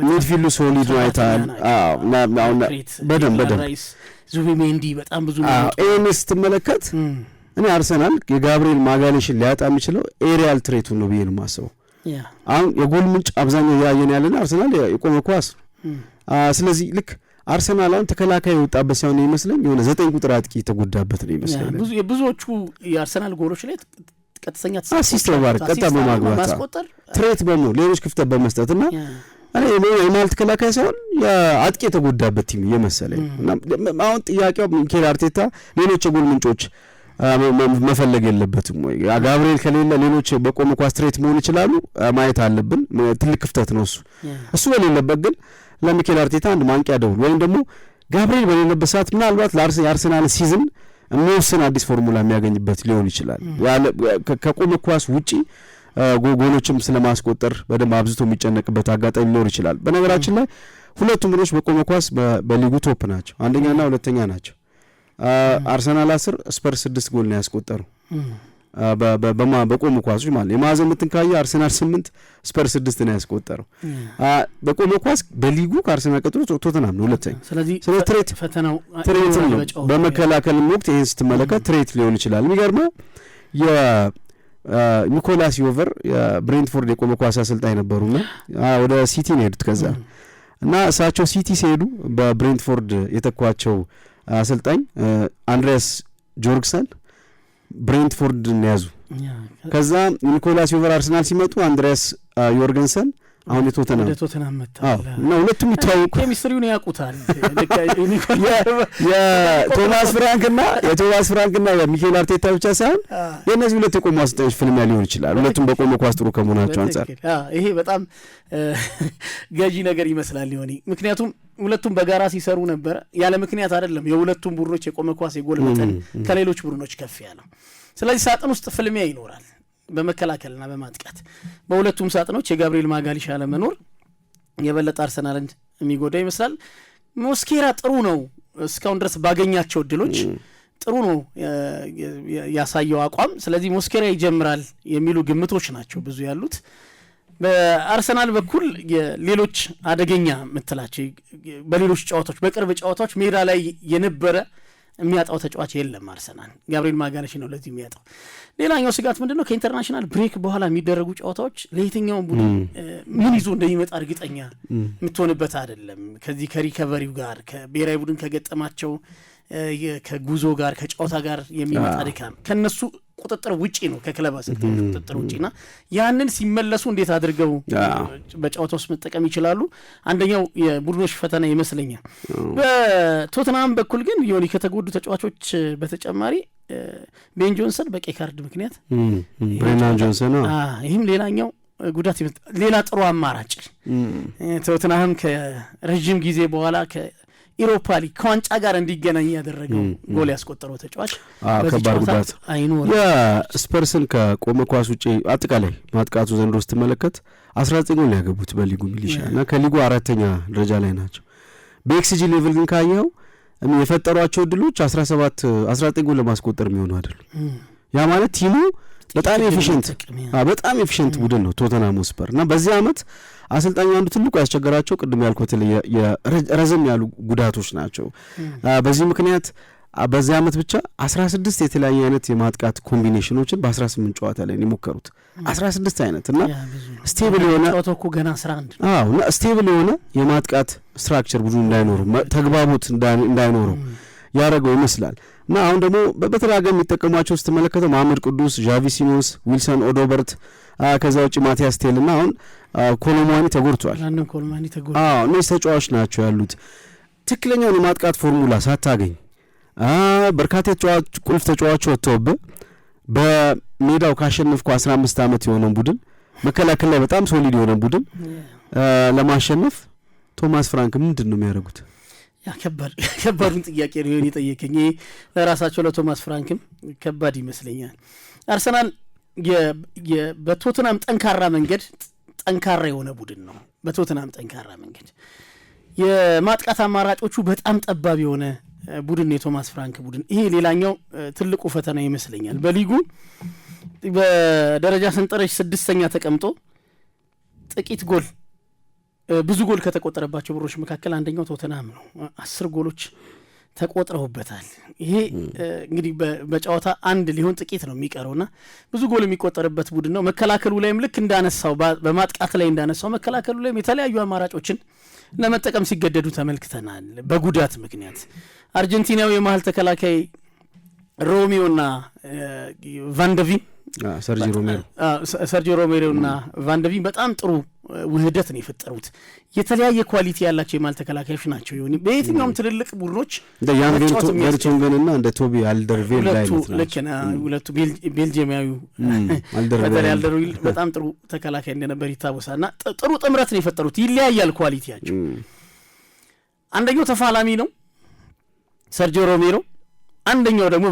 ሚድፊልዱ ሶሊድ ነው አይታል። በደንብ ዙቢሜንዲ በጣም ብዙ ነው። ይህን ስትመለከት እኔ አርሰናል የጋብሪኤል ማጋሊሽን ሊያጣ የሚችለው ኤሪያል ትሬቱን ነው ብዬ ነው የማስበው። አሁን የጎል ምንጭ አብዛኛው ያየን ያለን አርሰናል የቆመ ኳስ። ስለዚህ ልክ አርሰናል አሁን ተከላካይ የወጣበት ሳይሆን ይመስለኝ የሆነ 9 ቁጥር አጥቂ የተጎዳበት ነው ይመስለኝ። ብዙዎቹ የአርሰናል ጎሎች ላይ ቀጥተኛ አሲስት በማድረግ ቀጥታ በማግባት ትሬት በመሆን ሌሎች ክፍተት በመስጠትና እኔ የማል ተከላካይ ሳይሆን የአጥቂ የተጎዳበት ቲም የመሰለኝ። አሁን ጥያቄው ሚኬል አርቴታ ሌሎች የጎል ምንጮች መፈለግ የለበትም ወይ? ጋብሪኤል ከሌለ ሌሎች በቆመ ኳስ ትሬት መሆን ይችላሉ ማየት አለብን። ትልቅ ክፍተት ነው እሱ በሌለበት ግን ለሚኬል አርቴታ አንድ ማንቂያ ደውል ወይም ደግሞ ጋብሪኤል በሌለበት ሰዓት ምናልባት የአርሰናል ሲዝን የሚወስን አዲስ ፎርሙላ የሚያገኝበት ሊሆን ይችላል። ከቆመ ኳስ ውጪ ጎሎችም ስለማስቆጠር በደንብ አብዝቶ የሚጨነቅበት አጋጣሚ ሊኖር ይችላል። በነገራችን ላይ ሁለቱም ቡድኖች በቆመ ኳስ በሊጉ ቶፕ ናቸው፣ አንደኛና ሁለተኛ ናቸው። አርሰናል 10 ስፐርስ 6 ጎል ነው ያስቆጠሩ። በቆሙ ኳሶች ማለት የማዕዘን ምትን ካየ አርሰናል 8 ስፐርስ 6 ነው ያስቆጠረው። በቆሙ ኳስ በሊጉ ከአርሰናል ቀጥሎ ቶተንሃም ነው ሁለተኛ። ስለዚህ ትሬት ፈተናው ነው። በመከላከልም ወቅት ይሄን ስትመለከት ትሬት ሊሆን ይችላል። የሚገርመው ኒኮላስ ዮቨር የብሬንትፎርድ የቆመ ኳስ አሰልጣኝ ነበሩና ወደ ሲቲ ነው ሄዱት። ከዛ እና እሳቸው ሲቲ ሲሄዱ በብሬንትፎርድ የተኳቸው አሰልጣኝ አንድሪያስ ጆርግሰን ብሬንትፎርድን ያዙ። ከዛ ኒኮላስ ዮቨር አርሰናል ሲመጡ አንድሪያስ ዮርገንሰን አሁን የቶተንሃም መጣለ እና ሁለቱም ይተዋወቁ ኬሚስትሪውን ያውቁታል። የቶማስ ፍራንክና የሚኬል አርቴታ ብቻ ሳይሆን የእነዚህ ሁለት የቆሙ አሰልጣኞች ፍልሚያ ሊሆን ይችላል። ሁለቱም በቆመ ኳስ ጥሩ ከመሆናቸው አንጻር ይሄ በጣም ገዢ ነገር ይመስላል ሊሆን። ምክንያቱም ሁለቱም በጋራ ሲሰሩ ነበር። ያለ ምክንያት አይደለም የሁለቱም ቡድኖች የቆመ ኳስ የጎል መጠን ከሌሎች ቡድኖች ከፍ ያለው። ስለዚህ ሳጥን ውስጥ ፍልሚያ ይኖራል በመከላከልና በማጥቃት። በሁለቱም ሳጥኖች የጋብሪኤል ማጋሊሽ አለመኖር የበለጠ አርሰናልን የሚጎዳ ይመስላል። ሞስኬራ ጥሩ ነው እስካሁን ድረስ ባገኛቸው እድሎች ጥሩ ነው ያሳየው አቋም። ስለዚህ ሞስኬራ ይጀምራል የሚሉ ግምቶች ናቸው ብዙ ያሉት። በአርሰናል በኩል ሌሎች አደገኛ ምትላቸው በሌሎች ጨዋታዎች በቅርብ ጨዋታዎች ሜዳ ላይ የነበረ የሚያጣው ተጫዋች የለም አርሰናል። ጋብሪኤል ማጋሊሽ ነው ለዚህ የሚያጣው። ሌላኛው ስጋት ምንድነው? ከኢንተርናሽናል ብሬክ በኋላ የሚደረጉ ጨዋታዎች ለየትኛውም ቡድን ምን ይዞ እንደሚመጣ እርግጠኛ የምትሆንበት አይደለም። ከዚህ ከሪከቨሪው ጋር ከብሔራዊ ቡድን ከገጠማቸው ከጉዞ ጋር ከጨዋታ ጋር የሚመጣ ድካም ከነሱ ቁጥጥር ውጪ ነው፣ ከክለብ አሰልጣኞች ቁጥጥር ውጪና ያንን ሲመለሱ እንዴት አድርገው በጨዋታ ውስጥ መጠቀም ይችላሉ? አንደኛው የቡድኖች ፈተና ይመስለኛል። በቶተንሃም በኩል ግን ዮኒ ከተጎዱ ተጫዋቾች በተጨማሪ ቤን ጆንሰን በቀይ ካርድ ምክንያት ብሬናን ጆንሰን ይህም ሌላኛው ጉዳት ሌላ ጥሩ አማራጭ ቶተንሃም ከረጅም ጊዜ በኋላ ኢሮፓ ሊግ ከዋንጫ ጋር እንዲገናኝ ያደረገው ጎል ያስቆጠረው ተጫዋች ከባድ ጉዳት አይኖርም። የስፐርስን ከቆመ ኳስ ውጪ አጠቃላይ ማጥቃቱ ዘንድሮ ስትመለከት 19 ጎል ያገቡት በሊጉ ሚሊሻና ከሊጉ አራተኛ ደረጃ ላይ ናቸው። በኤክስጂ ሌቭል ግን ካየው የፈጠሯቸው ድሎች 19 ጎል ለማስቆጠር የሚሆኑ አይደሉም። ያ ማለት ቲሙ በጣም ኤፊሽንት ቡድን ነው ቶተንሃም ስፐር እና በዚህ አመት አሰልጣኙ አንዱ ትልቁ ያስቸገራቸው ቅድም ያልኩት ረዘም ያሉ ጉዳቶች ናቸው። በዚህ ምክንያት በዚህ አመት ብቻ 16 የተለያየ አይነት የማጥቃት ኮምቢኔሽኖችን በ18 ጨዋታ ላይ የሞከሩት 16 አይነት እና ስቴብል የሆነ ጨዋታው ገና 11 እና ስቴብል የሆነ የማጥቃት ስትራክቸር ቡድኑ እንዳይኖር ተግባቦት እንዳይኖረው ያደረገው ይመስላል። እና አሁን ደግሞ በተራገም የሚጠቀሟቸው ስትመለከተው መሐመድ ቅዱስ፣ ዣቪ ሲሞንስ፣ ዊልሰን ኦዶበርት ከዛ ውጪ ማቲያስ ቴልና አሁን ኮሎሙዋኒ ተጎድቷል። እነዚህ ተጫዋቾች ናቸው ያሉት። ትክክለኛውን የማጥቃት ፎርሙላ ሳታገኝ በርካታ ቁልፍ ተጫዋቾች ወጥተውብህ በሜዳው ካሸነፍኩ 15 ዓመት የሆነውን ቡድን መከላከል ላይ በጣም ሶሊድ የሆነ ቡድን ለማሸነፍ ቶማስ ፍራንክ ምንድን ነው የሚያደርጉት? ያ ከባዱን ጥያቄ ነው የጠየቀኝ። ለራሳቸው ለቶማስ ፍራንክም ከባድ ይመስለኛል። አርሰናል በቶተንሃም ጠንካራ የሆነ ቡድን ነው። በቶተንሃም ጠንካራ መንገድ የማጥቃት አማራጮቹ በጣም ጠባብ የሆነ ቡድን ነው የቶማስ ፍራንክ ቡድን። ይሄ ሌላኛው ትልቁ ፈተና ይመስለኛል። በሊጉ በደረጃ ሰንጠረዥ 6ኛ ተቀምጦ ጥቂት ጎል ብዙ ጎል ከተቆጠረባቸው ቡድኖች መካከል አንደኛው ቶተንሃም ነው። 10 ጎሎች ተቆጥረውበታል። ይሄ እንግዲህ በጨዋታ አንድ ሊሆን ጥቂት ነው የሚቀረውና ብዙ ጎል የሚቆጠርበት ቡድን ነው። መከላከሉ ላይም ልክ እንዳነሳው በማጥቃት ላይ እንዳነሳው መከላከሉ ላይም የተለያዩ አማራጮችን ለመጠቀም ሲገደዱ ተመልክተናል። በጉዳት ምክንያት አርጀንቲናዊ የመሃል ተከላካይ ሮሚዮና ቫንደቪን ሰርጂዮ ሮሜሮና ቫንደቪን በጣም ጥሩ ውህደት ነው የፈጠሩት። የተለያየ ኳሊቲ ያላቸው የመሃል ተከላካዮች ናቸው። ይሁን በየትኛውም ትልልቅ ቡድኖች ያንገርቱንገንና እንደ ቶቢ አልደርቬል ላይ ሁለቱ ቤልጂየማዊው አልደርቬል በጣም ጥሩ ተከላካይ እንደነበር ይታወሳልና ጥሩ ጥምረት ነው የፈጠሩት። ይለያያል ኳሊቲያቸው። አንደኛው ተፋላሚ ነው ሰርጂዮ ሮሜሮ፣ አንደኛው ደግሞ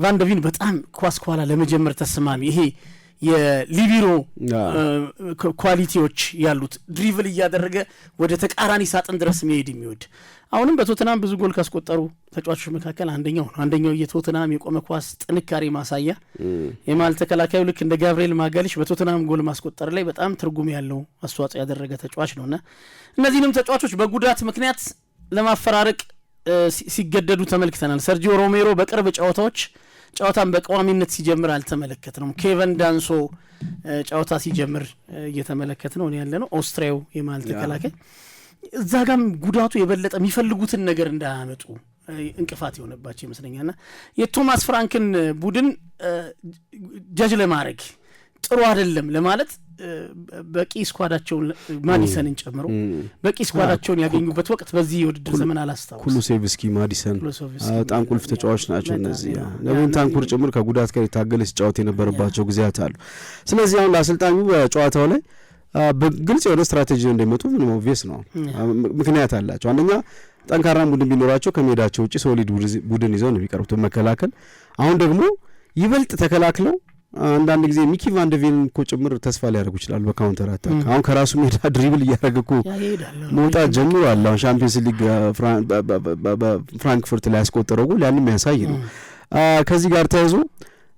ቫንደቪን በጣም ኳስ ኳላ ለመጀመር ተስማሚ። ይሄ የሊቢሮ ኳሊቲዎች ያሉት ድሪቭል እያደረገ ወደ ተቃራኒ ሳጥን ድረስ የሚወድ አሁንም በቶተናም ብዙ ጎል ካስቆጠሩ ተጫዋቾች መካከል አንደኛው የቶተናም የቆመ ኳስ ጥንካሬ ማሳያ የማል ተከላካዩ ልክ እንደ ጋብሪኤል ማጋሊሽ በቶተናም ጎል ማስቆጠር ላይ በጣም ትርጉም ያለው አስተዋጽኦ ያደረገ ተጫዋች ነውና እነዚህንም ተጫዋቾች በጉዳት ምክንያት ለማፈራረቅ ሲገደዱ ተመልክተናል። ሰርጂዮ ሮሜሮ በቅርብ ጨዋታን በቋሚነት ሲጀምር አልተመለከትነውም። ኬቨን ዳንሶ ጨዋታ ሲጀምር እየተመለከትነው ያለነው ኦስትሪያው የማል ተከላካይ እዛ ጋም ጉዳቱ የበለጠ የሚፈልጉትን ነገር እንዳያመጡ እንቅፋት የሆነባቸው ይመስለኛልና የቶማስ ፍራንክን ቡድን ጀጅ ለማድረግ ጥሩ አይደለም ለማለት በቂ ስኳዳቸውን ማዲሰንን ጨምሮ በቂ ስኳዳቸውን ያገኙበት ወቅት በዚህ የውድድር ዘመን አላስታውስ ኩሉሴቭስኪ ማዲሰን በጣም ቁልፍ ተጫዋች ናቸው። እነዚህ ለቤንታንኩር ጭምር ከጉዳት ጋር የታገለ ሲጫወት የነበረባቸው ጊዜያት አሉ። ስለዚህ አሁን ለአሰልጣኙ በጨዋታው ላይ በግልጽ የሆነ ስትራቴጂ እንደሚመጡ ምንም ኦብቪየስ ነው። ምክንያት አላቸው። አንደኛ ጠንካራ ቡድን ቢኖራቸው ከሜዳቸው ውጪ ሶሊድ ቡድን ይዘው ነው የሚቀርቡት መከላከል። አሁን ደግሞ ይበልጥ ተከላክለው አንዳንድ ጊዜ ሚኪ ቫን ደ ቬን እኮ ጭምር ተስፋ ሊያደርጉ ይችላሉ በካውንተር አታክ። አሁን ከራሱ ሜዳ ድሪብል እያደረገ እኮ መውጣት ጀምሯል። አሁን ቻምፒየንስ ሊግ ፍራንክፈርት ላይ ያስቆጠረው ጎል ያንም ያሳይ ነው። ከዚህ ጋር ተያይዞ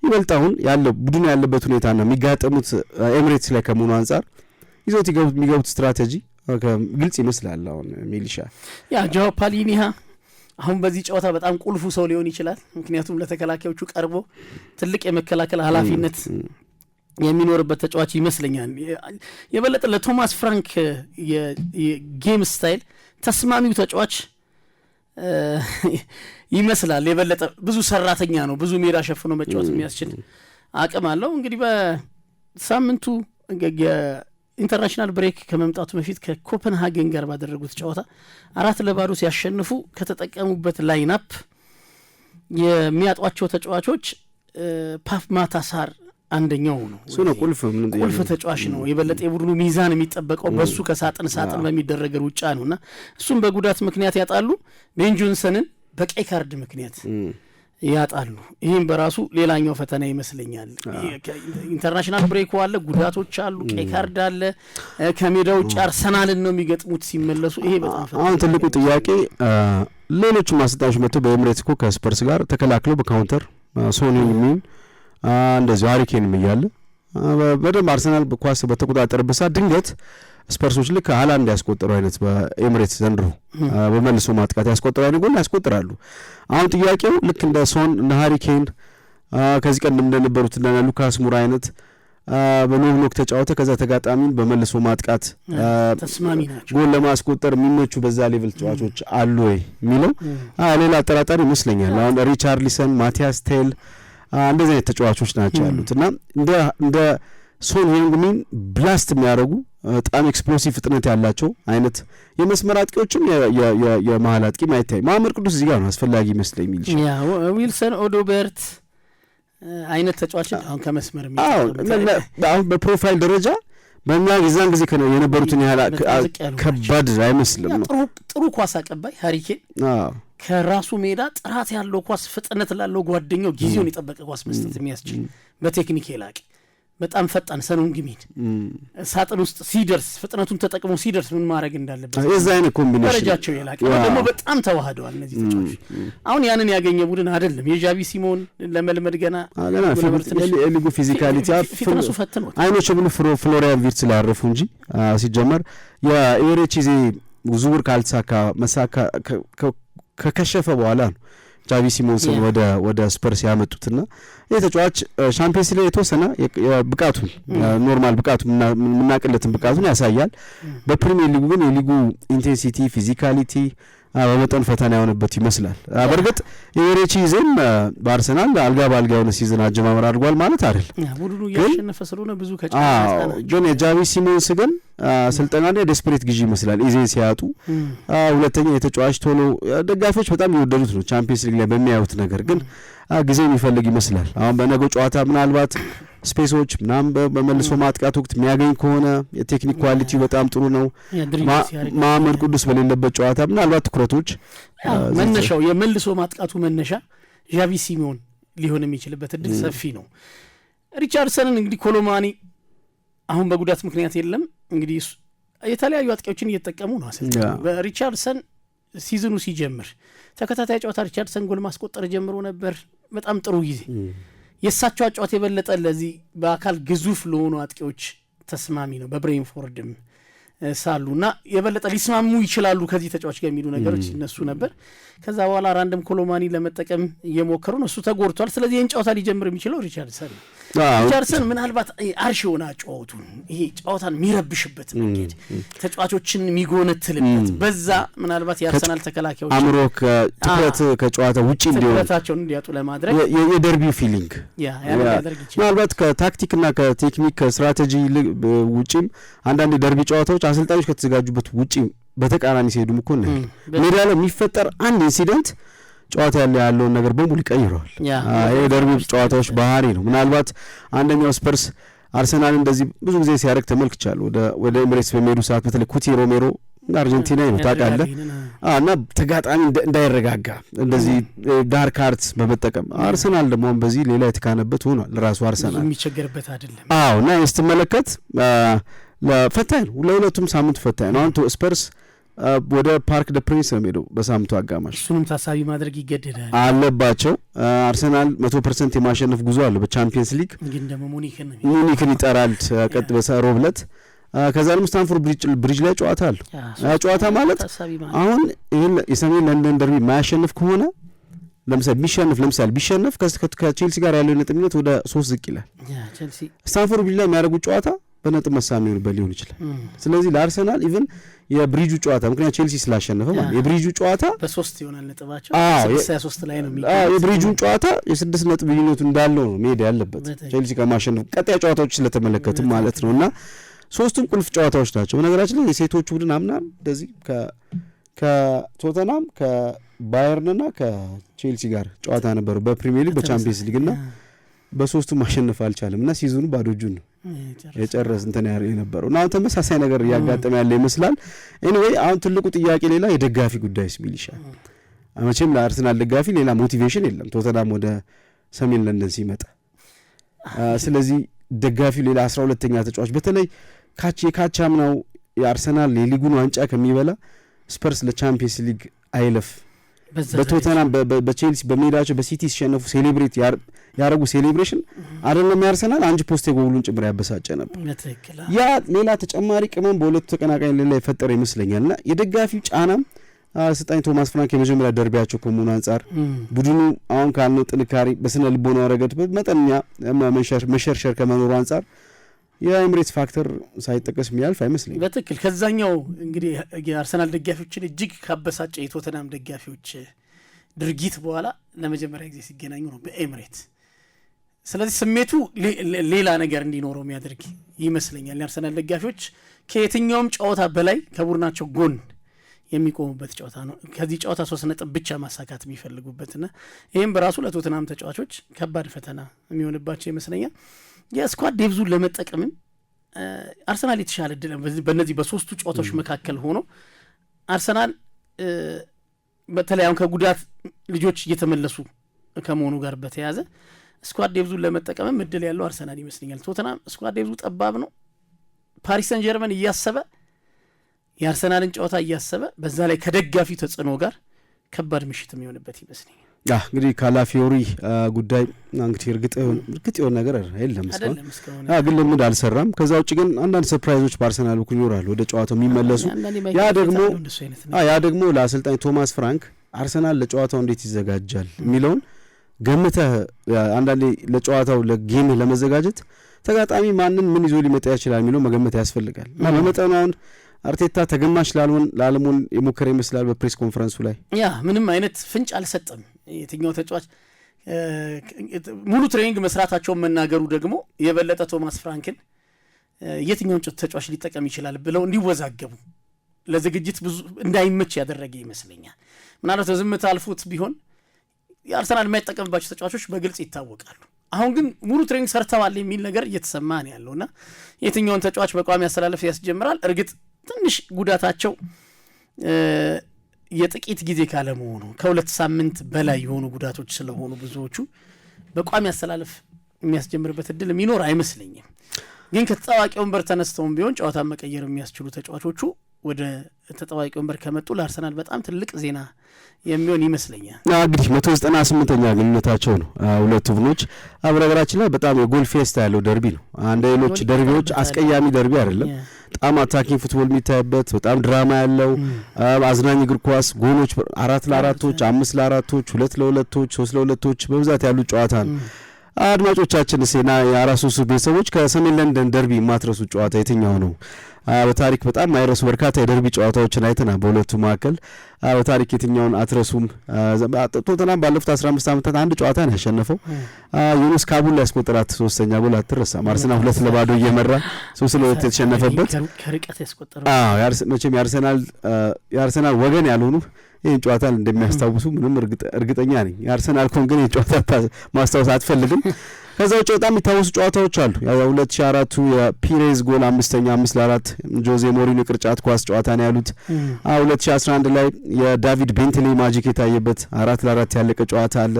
ይበልጥ አሁን ያለው ቡድኑ ያለበት ሁኔታና የሚጋጠሙት ኤሚሬትስ ላይ ከመሆኑ አንጻር ይዘውት የሚገቡት ስትራቴጂ ግልጽ ይመስላል። አሁን ሚሊሻ ጆ ፓሊኒሃ አሁን በዚህ ጨዋታ በጣም ቁልፉ ሰው ሊሆን ይችላል። ምክንያቱም ለተከላካዮቹ ቀርቦ ትልቅ የመከላከል ኃላፊነት የሚኖርበት ተጫዋች ይመስለኛል። የበለጠ ለቶማስ ፍራንክ የጌም ስታይል ተስማሚው ተጫዋች ይመስላል። የበለጠ ብዙ ሰራተኛ ነው፣ ብዙ ሜዳ ሸፍኖ መጫወት የሚያስችል አቅም አለው። እንግዲህ በሳምንቱ ኢንተርናሽናል ብሬክ ከመምጣቱ በፊት ከኮፐንሃገን ጋር ባደረጉት ጨዋታ 4-0 ሲያሸንፉ ከተጠቀሙበት ላይናፕ የሚያጧቸው ተጫዋቾች ፓፍ ማታሳር አንደኛው ነው። ቁልፍ ተጫዋች ነው። የበለጠ የቡድኑ ሚዛን የሚጠበቀው በሱ ከሳጥን በሚደረግ ሩጫ ነውና እሱም በጉዳት ምክንያት ያጣሉ። ቤን ጆንሰንን በቀይ ካርድ ምክንያት ያጣሉ። ይህም በራሱ ሌላኛው ፈተና ይመስለኛል። ኢንተርናሽናል ብሬኩ አለ፣ ጉዳቶች አሉ፣ ቀይ ካርድ አለ። ከሜዳ ውጭ አርሰናልን ነው የሚገጥሙት ሲመለሱ። ይሄ በጣም ፈተና። አሁን ትልቁ ጥያቄ ሌሎችም አሰልጣኞች መጥተው በኤሚሬትስ እኮ ከስፐርስ ጋር ተከላክለው በካውንተር ሶኒን ሚን እንደዚህ ሃሪኬንም እያለ በደንብ አርሰናል ኳስ በተቆጣጠረበት ሰዓት ድንገት ስፐርሶች ልክ ሃላንድ ያስቆጠሩ አይነት በኤሚሬትስ ዘንድሮ በመልሶ ማጥቃት ያስቆጠሩ አይነት ጎል ያስቆጥራሉ። አሁን ጥያቄው ልክ እንደ ሶን እንደ ሃሪኬን ከዚህ ቀደም እንደነበሩት እንደ ሉካስ ሙራ አይነት በኖክ ተጫወተ ከዛ ተጋጣሚን በመልሶ ማጥቃት ተስማሚ ናቸው ጎል ለማስቆጠር የሚመቹ በዛ ሌቭል ተጫዋቾች አሉ ወይ የሚለው ሌላ አጠራጣሪ ይመስለኛል። አሁን ሪቻርሊሰን፣ ማቲያስ ቴል እንደዚህ አይነት ተጫዋቾች ናቸው ያሉትና እንደ ሶን ሄንግሚን ብላስት የሚያደርጉ በጣም ኤክስፕሎሲቭ ፍጥነት ያላቸው አይነት የመስመር አጥቂዎችም የመሀል አጥቂ ማይታይ ማመር ቅዱስ እዚህ ጋር ነው አስፈላጊ ይመስለኝ የሚልሽ ዊልሰን ኦዶቤርት አይነት ተጫዋች አሁን ከመስመር አሁን በፕሮፋይል ደረጃ በእኛ የዛን ጊዜ የነበሩትን ያህል ከባድ አይመስልም ነው። ጥሩ ኳስ አቀባይ ሃሪኬን ከራሱ ሜዳ ጥራት ያለው ኳስ ፍጥነት ላለው ጓደኛው ጊዜውን የጠበቀ ኳስ መስጠት የሚያስችል በቴክኒክ የላቀ በጣም ፈጣን ሰኑን ግሚን ሳጥን ውስጥ ሲደርስ ፍጥነቱን ተጠቅሞ ሲደርስ ምን ማድረግ እንዳለበት የዛ አይነት ኮምቢኔሽን ደረጃቸው የላቀ ደግሞ በጣም ተዋህደዋል እነዚህ ተጫዋቾች። አሁን ያንን ያገኘ ቡድን አይደለም። የጃቪ ሲሞን ለመልመድ ገና ሊጉ ፊዚካሊቲ ፍጥነቱ ፈትኖት አይኖች ብሉ ፍሎሪያን ቪርትስ ላይ ያረፉ እንጂ ሲጀመር የኤሬቺዜ ዝውውር ካልተሳካ መሳካ ከከሸፈ በኋላ ነው ጃቪ ሲሞንስን ወደ ስፐርስ ያመጡትና የተጫዋች ሻምፒየንስ ሊግ የተወሰነ ብቃቱን ኖርማል ብቃቱን ምናቀለትን ብቃቱን ያሳያል። በፕሪሚየር ሊጉ ግን የሊጉ ኢንቴንሲቲ ፊዚካሊቲ በመጠን ፈተና የሆነበት ይመስላል። በእርግጥ የኤሬቺዜም በአርሰናል አልጋ ባልጋ የሆነ ሲዝን አጀማመር አድርጓል ማለት አይደል። ቡድኑ እያሸነፈ ስለሆነ ብዙ ግን የጃቪ ሲሞንስ ግን ስልጠናና ዴስፕሬት ግዢ ይመስላል ኢዜ ሲያጡ። ሁለተኛ የተጫዋች ቶሎ ደጋፊዎች በጣም የወደዱት ነው ቻምፒየንስ ሊግ ላይ በሚያዩት ነገር ግን ጊዜ የሚፈልግ ይመስላል። አሁን በነገው ጨዋታ ምናልባት ስፔሶች ምናምን በመልሶ ማጥቃት ወቅት የሚያገኝ ከሆነ የቴክኒክ ኳሊቲው በጣም ጥሩ ነው። ማመር ቅዱስ በሌለበት ጨዋታ ምናልባት ትኩረቶች መነሻው የመልሶ ማጥቃቱ መነሻ ጃቪ ሲሞን ሊሆን የሚችልበት እድል ሰፊ ነው። ሪቻርድሰንን እንግዲህ ኮሎማኒ አሁን በጉዳት ምክንያት የለም እንግዲህ የተለያዩ አጥቂዎችን እየተጠቀሙ ነው አሰልጣኙ። በሪቻርድሰን ሲዝኑ ሲጀምር ተከታታይ ጨዋታ ሪቻርድሰን ጎል ማስቆጠር ጀምሮ ነበር። በጣም ጥሩ ጊዜ የሳቸው አጫዋት የበለጠ ለዚህ በአካል ግዙፍ ለሆኑ አጥቂዎች ተስማሚ ነው። በብሬንፎርድም ሳሉና የበለጠ ሊስማሙ ይችላሉ ከዚህ ተጫዋች ጋር የሚሉ ነገሮች ይነሱ ነበር። ከዛ በኋላ ራንደም ኮሎማኒ ለመጠቀም እየሞከሩ ነው። እሱ ተጎድቷል። ስለዚህ ይህን ጨዋታ ሊጀምር የሚችለው ሪቻርድሰን ነው። ሪቻርድሰን ምናልባት አርሽ የሆነ ጨዋቱን ይሄ ጨዋታን የሚረብሽበት መንገድ ተጫዋቾችን የሚጎነትልበት በዛ ምናልባት የአርሰናል ተከላካዮች አምሮ ትኩረት ከጨዋታ ውጪ እንዲሆን ትኩረታቸውን እንዲያጡ ለማድረግ የደርቢው ፊሊንግ ምናልባት ከታክቲክና ከቴክኒክ ከስትራቴጂ ውጪም አንዳንድ የደርቢ ጨዋታዎች አሰልጣኞች ከተዘጋጁበት ውጪ በተቃራኒ ሲሄዱም እኮ ነው ሜዳ ላይ የሚፈጠር አንድ ኢንሲደንት ጨዋታ ያለውን ነገር በሙሉ ይቀይረዋል። ይሄ ደርቢ ጨዋታዎች ባህሪ ነው። ምናልባት አንደኛው ስፐርስ አርሰናል እንደዚህ ብዙ ጊዜ ሲያደርግ ተመልክቻለሁ። ወደ ኤምሬትስ በሚሄዱ ሰዓት በተለይ ኩቲ ሮሜሮ አርጀንቲና ነው ታውቃለህ፣ እና ተጋጣሚ እንዳይረጋጋ እንደዚህ ዳርክ አርትስ በመጠቀም አርሰናል ደግሞ በዚህ ሌላ የተካነበት ሆኗል። ለራሱ አርሰናል የሚቸገርበት አይደለም። እና ስትመለከት ለፈታኝ ነው። ለሁለቱም ሳምንት ፈታኝ ነው። አሁን ስፐርስ ወደ ፓርክ ደ ፕሪንስ ነው ሄደው በሳምንቱ አጋማሽ እሱንም ታሳቢ ማድረግ ይገደዳል አለባቸው። አርሰናል 100% የማሸነፍ ጉዞ አለው በቻምፒየንስ ሊግ። ግን ደግሞ ሙኒክን ይጠራል ቀጥ በሮብ ዕለት። ከዛ ደግሞ ስታንፎርድ ብሪጅ ላይ ጨዋታ አለ። ጨዋታ ማለት አሁን ይሄን የሰሜን ለንደን ደርቢ ማያሸንፍ ከሆነ ለምሳሌ ቢሸነፍ ከቼልሲ ጋር ያለው ነጥብነት ወደ 3 ዝቅ ይላል። ስታንፎርድ ብሪጅ ላይ የሚያደርጉት ጨዋታ በነጥብ መሳሚ ሊሆን ይችላል። ስለዚህ ለአርሰናል ኢቭን የብሪጁ ጨዋታ ምክንያቱም ቼልሲ ስላሸነፈ ማለት የብሪጁ ጨዋታ በ3 ይሆናል ነጥባቸው 6-3 ላይ ነው የሚገኘው። የብሪጁ ጨዋታ የ6 ነጥብ ልዩነቱ እንዳለው ነው መሄድ ያለበት ቼልሲ ከማሸነፍ ቀጣይ ጨዋታዎች ስለተመለከቱም ማለት ነውና ሶስቱም ቁልፍ ጨዋታዎች ናቸው። በነገራችን ላይ የሴቶቹ ቡድን አምና እንደዚህ ከቶተናም ከባየርንና ከቼልሲ ጋር ጨዋታ ነበሩ በፕሪሚየር ሊግ በቻምፒየንስ ሊግና በሶስቱ ማሸነፍ አልቻለም እና ሲዝኑ ባዶ እጁን ነው የጨረስ እንትን የነበረው እና አሁን ተመሳሳይ ነገር እያጋጠመ ያለ ይመስላል። ኤኒዌይ አሁን ትልቁ ጥያቄ ሌላ የደጋፊ ጉዳይስ ቢል ይሻል። መቼም ለአርሰናል ደጋፊ ሌላ ሞቲቬሽን የለም ቶተናም ወደ ሰሜን ለንደን ሲመጣ። ስለዚህ ደጋፊው ሌላ 12ኛ ተጫዋች በተለይ የካቻምናው የአርሰናል የሊጉን ዋንጫ ከሚበላ ስፐርስ ለቻምፒየንስ ሊግ አይለፍ በቶተናም በቼልሲ በሜዳቸው በሲቲ ሲሸነፉ ሴሌብሬት ያረጉ ሴሌብሬሽን አይደለም ያርሰናል አንጅ ፖስቴኮግሉን ጭምር ያበሳጨ ነበር። ያ ሌላ ተጨማሪ ቅመም በሁለቱ ተቀናቃኝ ሌላ የፈጠረ ይመስለኛልና የደጋፊው ጫናም አሰልጣኝ ቶማስ ፍራንክ የመጀመሪያ ደርቢያቸው ከመሆኑ አንጻር ቡድኑ አሁን ካለው ጥንካሬ በስነ ልቦና ረገድ መጠነኛ መሸርሸር ከመኖሩ አንጻር የኤምሬትስ ፋክተር ሳይጠቀስ የሚያልፍ አይመስለኝም። በትክክል ከዛኛው እንግዲህ የአርሰናል ደጋፊዎችን እጅግ ካበሳጨ የቶተናም ደጋፊዎች ድርጊት በኋላ ለመጀመሪያ ጊዜ ሲገናኙ ነው በኤምሬትስ። ስለዚህ ስሜቱ ሌላ ነገር እንዲኖረው የሚያደርግ ይመስለኛል። የአርሰናል ደጋፊዎች ከየትኛውም ጨዋታ በላይ ከቡድናቸው ጎን የሚቆሙበት ጨዋታ ነው። ከዚህ ጨዋታ 3 ነጥብ ብቻ ማሳካት የሚፈልጉበትና ይህም በራሱ ለቶተናም ተጫዋቾች ከባድ ፈተና የሚሆንባቸው ይመስለኛል። የስኳድ ዴብዙን ለመጠቀምም አርሰናል የተሻለ እድል በእነዚህ በሶስቱ ጨዋታዎች መካከል ሆኖ አርሰናል በተለይ አሁን ከጉዳት ልጆች እየተመለሱ ከመሆኑ ጋር በተያያዘ ስኳድ ዴብዙን ለመጠቀምም እድል ያለው አርሰናል ይመስለኛል። ቶተናም ስኳድ ዴብዙ ጠባብ ነው። ፓሪስ ሰን ጀርመን እያሰበ የአርሰናልን ጨዋታ እያሰበ በዛ ላይ ከደጋፊ ተጽዕኖ ጋር ከባድ ምሽት የሚሆንበት ይመስለኛል። እንግዲህ ካላፊዮሪ ጉዳይ እንግዲህ እርግጥ የሆነ ነገር የለም እስካሁን ግን ልምድ አልሰራም። ከዛ ውጭ ግን አንዳንድ ሰርፕራይዞች በአርሰናል በኩል ይኖራሉ ወደ ጨዋታው የሚመለሱ። ያ ደግሞ ለአሰልጣኝ ቶማስ ፍራንክ አርሰናል ለጨዋታው እንዴት ይዘጋጃል የሚለውን ገምተህ አንዳንዴ ለጨዋታው ለጌም ለመዘጋጀት ተጋጣሚ ማንን ምን ይዞ ሊመጣ ይችላል የሚለው መገመት ያስፈልጋል እና በመጠኑ አሁን አርቴታ ተገማሽ ላልሞን የሞከረ ይመስላል። በፕሬስ ኮንፈረንሱ ላይ ምንም አይነት ፍንጭ አልሰጠም። የትኛው ተጫዋች ሙሉ ትሬኒንግ መስራታቸውን መናገሩ ደግሞ የበለጠ ቶማስ ፍራንክን የትኛውን ተጫዋች ሊጠቀም ይችላል ብለው እንዲወዛገቡ ለዝግጅት ብዙ እንዳይመች ያደረገ ይመስለኛል። ምናልባት ዝምታ አልፎት ቢሆን የአርሰናል የማይጠቀምባቸው ተጫዋቾች በግልጽ ይታወቃሉ። አሁን ግን ሙሉ ትሬኒንግ ሰርተዋል የሚል ነገር እየተሰማ ነው ያለውና የትኛውን ተጫዋች በቋሚ አሰላለፍ ያስጀምራል። እርግጥ ትንሽ ጉዳታቸው የጥቂት ጊዜ ካለመሆኑ ከ2 ሳምንት በላይ የሆኑ ጉዳቶች ስለሆኑ ብዙዎቹ በቋሚ አሰላለፍ የሚያስጀምርበት እድል የሚኖር አይመስለኝም። ግን ከተጣዋቂ ወንበር ተነስተውም ቢሆን ጨዋታ መቀየር የሚያስችሉ ተጫዋቾቹ ወደ ተጣዋቂ ወንበር ከመጡ ለአርሰናል በጣም ትልቅ ዜና የሚሆን ይመስለኛል። እንግዲህ 198ኛ ግንኙነታቸው ነው ሁለቱ ቡድኖች። በነገራችን ላይ በጣም የጎል ፌስታ ያለው ደርቢ ነው። አንድ ሌሎች ደርቢዎች አስቀያሚ ደርቢ አይደለም። በጣም አታኪንግ ፉትቦል የሚታይበት በጣም ድራማ ያለው አዝናኝ እግር ኳስ ጎሎች 4-4ቶች 5-4ቶች 2-2ቶች 3-2ቶች በብዛት ያሉ ጨዋታ ነው። አድማጮቻችን ሴና የ433 ቤተሰቦች ከሰሜን ለንደን ደርቢ የማትረሱ ጨዋታ የትኛው ነው? በታሪክ በጣም ማይረሱ በርካታ የደርቢ ጨዋታዎችን አይተናል በሁለቱ መካከል። በታሪክ የትኛውን አትረሱም? ቶተናም ባለፉት 15 ዓመታት አንድ ጨዋታ ነው ያሸነፈው። ዩኑስ ካቡል ላይ ያስቆጠራት 3ኛ ጎል አትረሳም። አርሰናል 2-0 እየመራ 3-2 የተሸነፈበት ከርቀት ያስቆጠረው መቼም የአርሰናል ወገን ያልሆኑ ይህን ጨዋታ እንደሚያስታውሱ ምንም እርግጠኛ ነኝ። የአርሰናል ኮን ግን ይህን ጨዋታ ማስታወስ አትፈልግም። ከዛ ውጭ በጣም የሚታወሱ ጨዋታዎች አሉ። 2004 የፒሬዝ ጎል 5-4 ጆዜ ሞሪኖ ቅርጫት ኳስ ጨዋታ ነው ያሉት። 2011 ላይ የዳቪድ ቤንትሌ ማጂክ የታየበት 4-4 ያለቀ ጨዋታ አለ።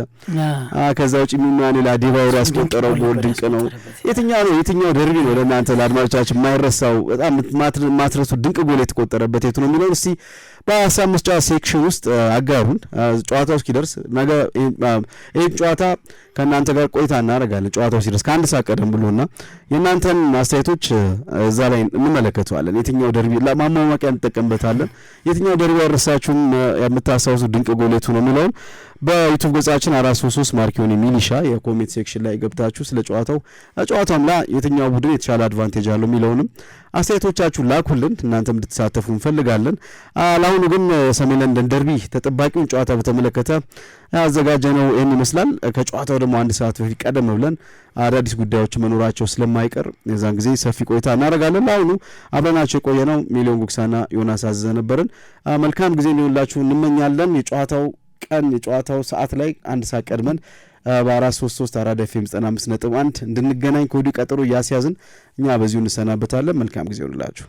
ከዛ ውጭ ሚማኔላ ዲባውር ያስቆጠረው ጎል ድንቅ ነው። የትኛው ደርቢ ነው ለእናንተ ለአድማጮቻችን የማይረሳው በጣም ማትረሱ ድንቅ ጎል የተቆጠረበት የቱ ነው የሚለውን እስቲ በሀሳብ መስጫ ሴክሽን ውስጥ አጋሩን። ጨዋታው እስኪደርስ ነገ ይህን ጨዋታ ከእናንተ ጋር ቆይታ እናደርጋለን። ጨዋታው ሲደርስ ከአንድ ሰዓት ቀደም ብሎና የእናንተን አስተያየቶች እዛ ላይ እንመለከተዋለን። የትኛው ደርቢ ለማሟሟቂያ እንጠቀምበታለን። የትኛው ደርቢ ያረሳችሁን የምታስታውሱ ድንቅ ጎል የቱ ነው የሚለውን በዩቲዩብ ገጻችን 433 ማርኪዮኒ ሚሊሻ የኮሜንት ሴክሽን ላይ ገብታችሁ ስለ ጨዋታውም ላይ የትኛው ቡድን የተሻለ አድቫንቴጅ አለው የሚለውንም አስተያየቶቻችሁን ላኩልን። እናንተም እንድትሳተፉ እንፈልጋለን። ለአሁኑ ግን ሰሜን ለንደን ደርቢ ተጠባቂውን ጨዋታ በተመለከተ ያዘጋጀነው ይህን ይመስላል። ከጨዋታው ደግሞ አንድ ሰዓት በፊት ቀደም ብለን አዳዲስ ጉዳዮች መኖራቸው ስለማይቀር የዛን ጊዜ ሰፊ ቆይታ እናደርጋለን። ለአሁኑ አብረናቸው የቆየነው ሚሊዮን ጉክሳና ዮናስ አዘዘ ነበርን። መልካም ጊዜ እንዲሆንላችሁ እንመኛለን። የጨዋታው ሰዓት ላይ አንድ ሰዓት ቀድመን በ433 አራዳ ኤፍኤም 95.1 እንድንገናኝ ከወዲሁ ቀጠሮ እያስያዝን እኛ በዚሁ እንሰናበታለን። መልካም ጊዜ ይሆንላችሁ።